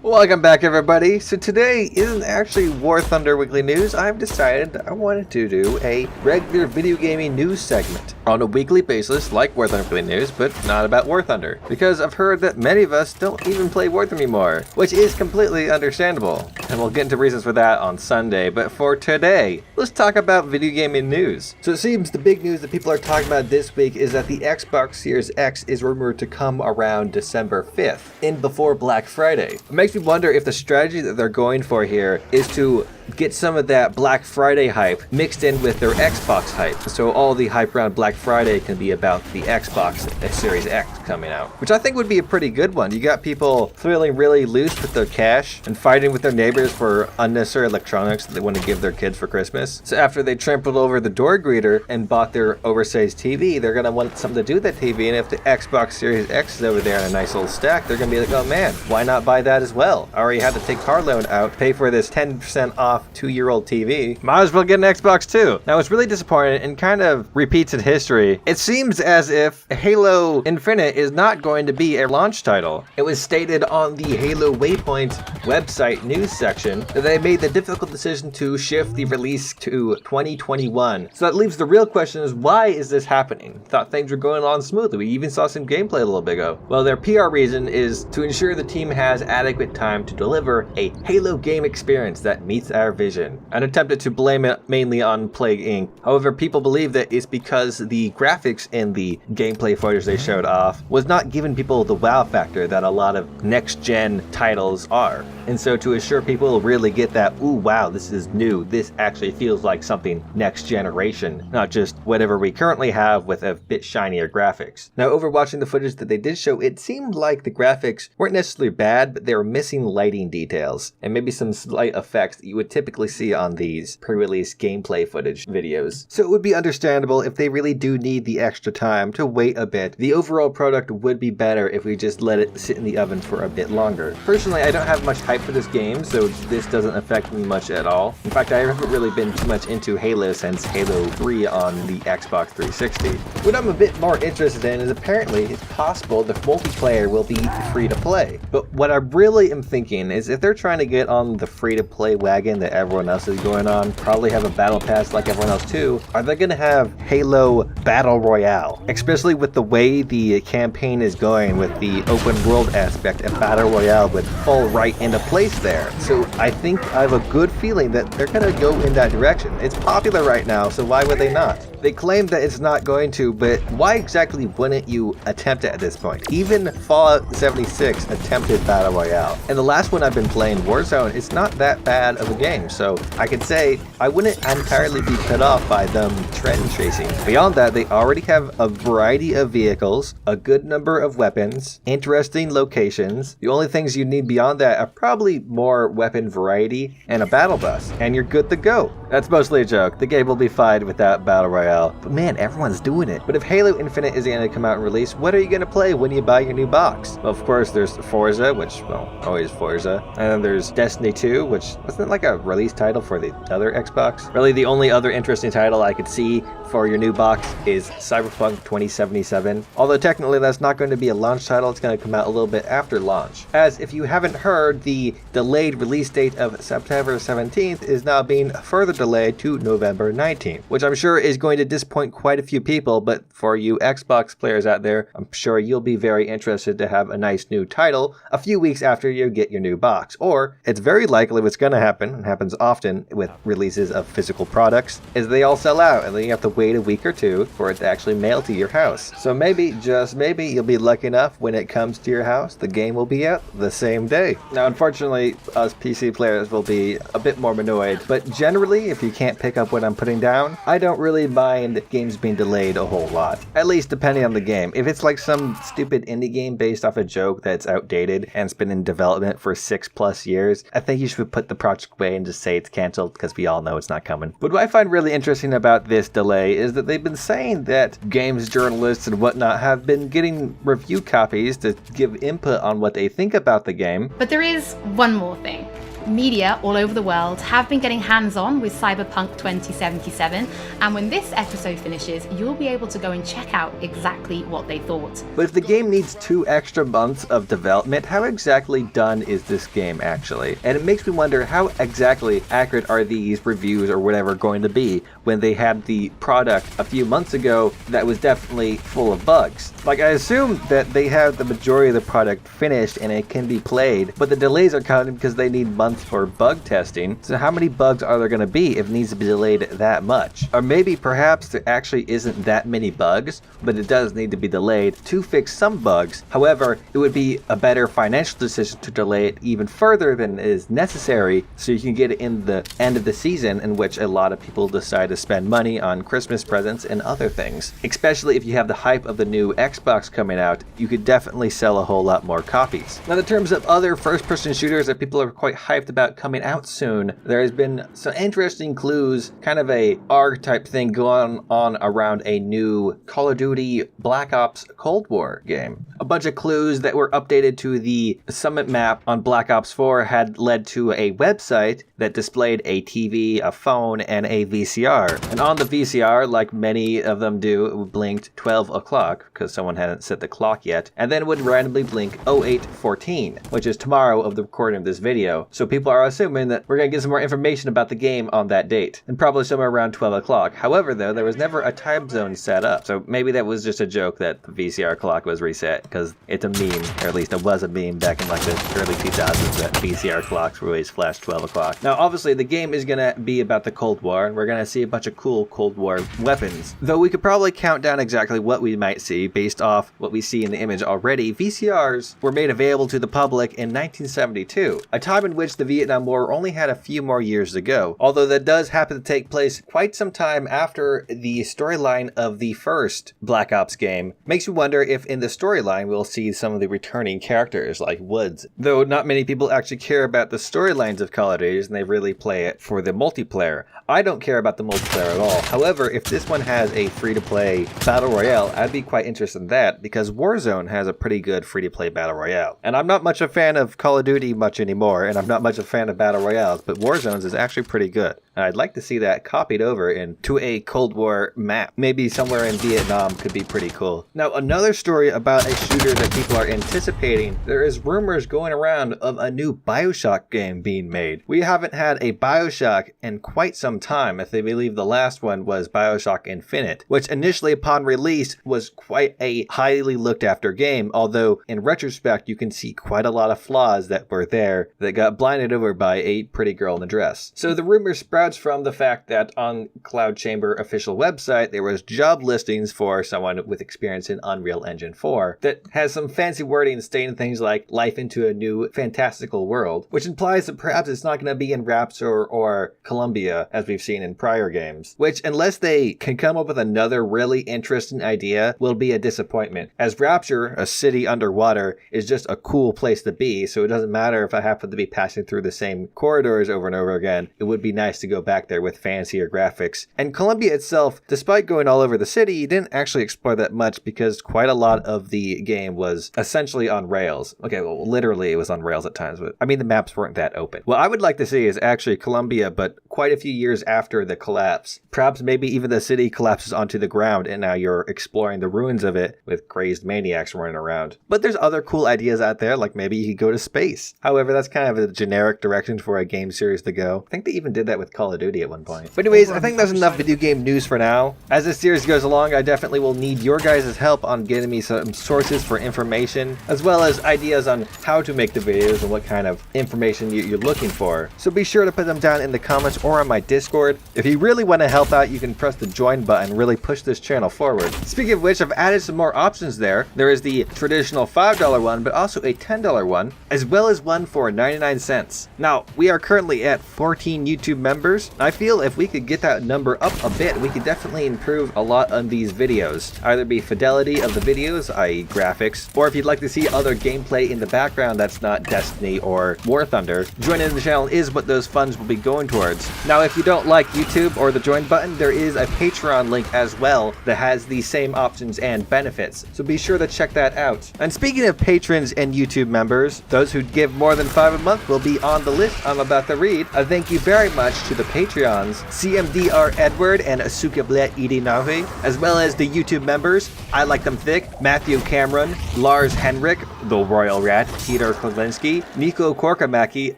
Welcome back, everybody. So today isn't actually War Thunder Weekly News. I've decided I wanted to do a regular video gaming news segment on a weekly basis like War Thunder Weekly News, but not about War Thunder. Because I've heard that many of us don't even play War Thunder anymore, which is completely understandable. And we'll get into reasons for that on Sunday. But for today, let's talk about video gaming news. So it seems the big news that people are talking about this week is that the Xbox Series X is rumored to come around December 5th, in before Black Friday. It makes me wonder if the strategy that they're going for here is to get some of that Black Friday hype mixed in with their Xbox hype. So all the hype around Black Friday can be about the Xbox Series X coming out, which I think would be a pretty good one. You got people feeling really loose with their cash and fighting with their neighbors for unnecessary electronics that they want to give their kids for Christmas. So after they trampled over the door greeter and bought their oversized TV, they're going to want something to do with that TV. And if the Xbox Series X is over there in a nice little stack, they're going to be like, oh man, why not buy that as well? I already had to take car loan out, pay for this 10% off 2-year-old TV. Might as well get an Xbox too. Now, it's really disappointing and kind of repeats in history. It seems as if Halo Infinite is not going to be a launch title. It was stated on the Halo Waypoint website news section that they made the difficult decision to shift the release to 2021. So that leaves the real question is, why is this happening? Thought things were going on smoothly. We even saw some gameplay a little bit ago. Well, their PR reason is to ensure the team has adequate time to deliver a Halo game experience that meets our vision, and attempted to blame it mainly on Plague Inc. However, people believe that it's because the graphics in the gameplay footage they showed off was not giving people the wow factor that a lot of next-gen titles are. And so to assure people really get that, ooh, wow, this is new, this actually feels like something next generation, not just whatever we currently have with a bit shinier graphics. Now, over watching the footage that they did show, it seemed like the graphics weren't necessarily bad, but they were missing lighting details and maybe some slight effects that you would typically see on these pre-release gameplay footage videos. So it would be understandable if they really do need the extra time to wait a bit. The overall product would be better if we just let it sit in the oven for a bit longer. Personally, I don't have much hype for this game, so this doesn't affect me much at all. In fact, I haven't really been too much into Halo since Halo 3 on the Xbox 360. What I'm a bit more interested in is apparently it's possible the multiplayer will be free to play. But what I really am thinking is if they're trying to get on the free to play wagon that everyone else is going on, probably have a battle pass like everyone else too, are they going to have Halo Battle Royale? Especially with the way the campaign is going with the open world aspect, and Battle Royale would fall right into place there. So I think I have a good feeling that they're going to go in that direction. It's popular right now, so why would they not? They claim that it's not going to, but why exactly wouldn't you attempt it at this point? Even Fallout 76 attempted Battle Royale. And the last one I've been playing, Warzone, it's not that bad of a game. So I could say I wouldn't entirely be put off by them trend chasing. Beyond that, they already have a variety of vehicles, a good number of weapons, interesting locations. The only things you need beyond that are probably more weapon variety and a battle bus, and you're good to go. That's mostly a joke. The game will be fine without Battle Royale. But man, everyone's doing it. But if Halo Infinite is going to come out and release, what are you going to play when you buy your new box? Well, of course, there's Forza, which, well, always Forza. And then there's Destiny 2, which wasn't like a release title for the other Xbox. Really, the only other interesting title I could see for your new box is Cyberpunk 2077. Although technically that's not going to be a launch title, it's going to come out a little bit after launch. As if you haven't heard, the delayed release date of September 17th is now being further delayed to November 19th, which I'm sure is going to disappoint quite a few people, but for you Xbox players out there, I'm sure you'll be very interested to have a nice new title a few weeks after you get your new box. Or it's very likely what's going to happen, and happens often with releases of physical products, is they all sell out and then you have to wait a week or two for it to actually mail to your house. So maybe, just maybe, you'll be lucky enough when it comes to your house, the game will be out the same day. Now, unfortunately, us PC players will be a bit more annoyed, but generally, if you can't pick up what I'm putting down, I don't really mind games being delayed a whole lot. At least depending on the game. If it's like some stupid indie game based off a joke that's outdated and it's been in development for 6+ years, I think you should put the project away and just say it's canceled, because we all know it's not coming. But what I find really interesting about this delay is that they've been saying that games journalists and whatnot have been getting review copies to give input on what they think about the game. But there is one more thing. Media all over the world have been getting hands-on with Cyberpunk 2077, and when this episode finishes, you'll be able to go and check out exactly what they thought. But if the game needs 2 extra months of development, how exactly done is this game actually? And it makes me wonder how exactly accurate are these reviews or whatever going to be when they had the product a few months ago that was definitely full of bugs. Like, I assume that they have the majority of the product finished and it can be played, but the delays are counted because they need months for bug testing. So how many bugs are there going to be if it needs to be delayed that much? Or maybe perhaps there actually isn't that many bugs, but it does need to be delayed to fix some bugs. However, it would be a better financial decision to delay it even further than is necessary so you can get it in the end of the season, in which a lot of people decide to spend money on Christmas presents and other things. Especially if you have the hype of the new Xbox coming out, you could definitely sell a whole lot more copies. Now, in terms of other first-person shooters that people are quite hyped about coming out soon, there has been some interesting clues, kind of a ARG type thing going on around a new Call of Duty Black Ops Cold War game. A bunch of clues that were updated to the summit map on Black Ops 4 had led to a website that displayed a TV, a phone, and a VCR. And on the VCR, like many of them do, it blinked 12 o'clock because someone hadn't set the clock yet, and then it would randomly blink 08:14, which is tomorrow of the recording of this video. So people are assuming that we're going to get some more information about the game on that date, and probably somewhere around 12 o'clock. However, though, there was never a time zone set up, so maybe that was just a joke that the VCR clock was reset, because it's a meme, or at least it was a meme back in like the early 2000s that VCR clocks were always flash 12 o'clock. Now, obviously, the game is going to be about the Cold War, and we're going to see a bunch of cool Cold War weapons. Though we could probably count down exactly what we might see based off what we see in the image already. VCRs were made available to the public in 1972, a time in which the Vietnam War only had a few more years to go, although that does happen to take place quite some time after the storyline of the first Black Ops game. Makes you wonder if in the storyline we'll see some of the returning characters like Woods. Though not many people actually care about the storylines of Call of Duty and they really play it for the multiplayer. I don't care about the multiplayer at all. However, if this one has a free-to-play Battle Royale, I'd be quite interested in that because Warzone has a pretty good free-to-play Battle Royale. And I'm not much a fan of Call of Duty much anymore, and I'm not much a fan of Battle Royales, but Warzone's is actually pretty good. And I'd like to see that copied over into a Cold War map. Maybe somewhere in Vietnam could be pretty cool. Now, another story about a shooter that people are anticipating. There is rumors going around of a new BioShock game being made. We haven't had a BioShock in quite some time, if they believe the last one was BioShock Infinite, which initially upon release was quite a highly looked after game, although in retrospect you can see quite a lot of flaws that were there that got blinded over by a pretty girl in a dress. So the rumor sprouts from the fact that on Cloud Chamber official website there was job listings for someone with experience in Unreal Engine 4 that has some fancy wording stating things like life into a new fantastical world, which implies that perhaps it's not going to be in Rapture or Columbia as we've seen in prior games, which unless they can come up with another really interesting idea will be a disappointment, as Rapture, a city underwater, is just a cool place to be, so it doesn't matter if I happen to be passing through the same corridors over and over again. It would be nice to go back there with fancier graphics. And Columbia itself, despite going all over the city, you didn't actually explore that much because quite a lot of the game was essentially on rails. Okay, well, literally it was on rails at times, but I mean the maps weren't that open. What I would like to see is actually Columbia, but quite a few years after the collapse. Perhaps maybe even the city collapses onto the ground and now you're exploring the ruins of it with crazed maniacs running around. But there's other cool ideas out there, like maybe you could go to space. However, that's kind of a generic direction for a game series to go. I think they even did that with Call of Duty at one point. But anyways, I think that's enough video game news for now. As this series goes along, I definitely will need your guys' help on getting me some sources for information, as well as ideas on how to make the videos and what kind of information you're looking for. So be sure to put them down in the comments or on my Discord. If you really want to help out, you can press the join button and really push this channel forward. Speaking of which, I've added some more options there. There is the traditional $5 one, but also a $10 one, as well as one for 99 cents. Now, we are currently at 14 YouTube members, members. I feel if we could get that number up a bit, we could definitely improve a lot on these videos. Either be fidelity of the videos, i.e. graphics, or if you'd like to see other gameplay in the background that's not Destiny or War Thunder, joining the channel is what those funds will be going towards. Now, if you don't like YouTube or the join button, there is a Patreon link as well that has the same options and benefits, so be sure to check that out. And speaking of patrons and YouTube members, those who give more than $5 a month will be on the list I'm about to read. A thank you very much to the Patreons, CMDR Edward and Asuka Blet Idinavi, as well as the YouTube members, I Like Them Thick, Matthew Cameron, Lars Henrik, The Royal Rat, Peter Kolinsky, Nico Korkamaki,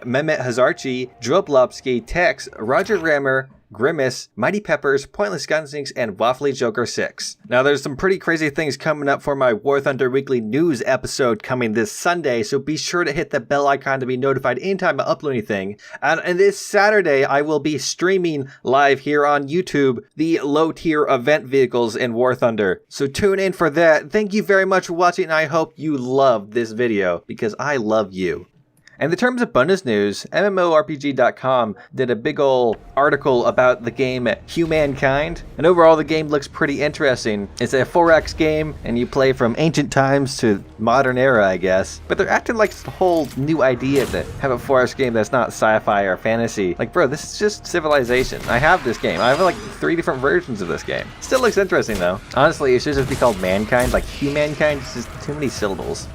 Mehmet Hazarchi, Droblopsky, Tex, Roger Rammer, Grimace, Mighty Peppers, Pointless Gunslinks, and Waffly Joker 6. Now there's some pretty crazy things coming up for my War Thunder Weekly News episode coming this Sunday, so be sure to hit the bell icon to be notified anytime I upload anything. And this Saturday I will be streaming live here on YouTube the low tier event vehicles in War Thunder. So tune in for that. Thank you very much for watching, and I hope you loved this video, because I love you. And in terms of bonus news, MMORPG.com did a big ol' article about the game Humankind, and overall the game looks pretty interesting. It's a 4X game, and you play from ancient times to modern era, I guess. But they're acting like it's a whole new idea to have a 4X game that's not sci-fi or fantasy. Like, bro, this is just Civilization. I have this game. I have like 3 different versions of this game. Still looks interesting though. Honestly, it should just be called Mankind. Like, Humankind is just too many syllables.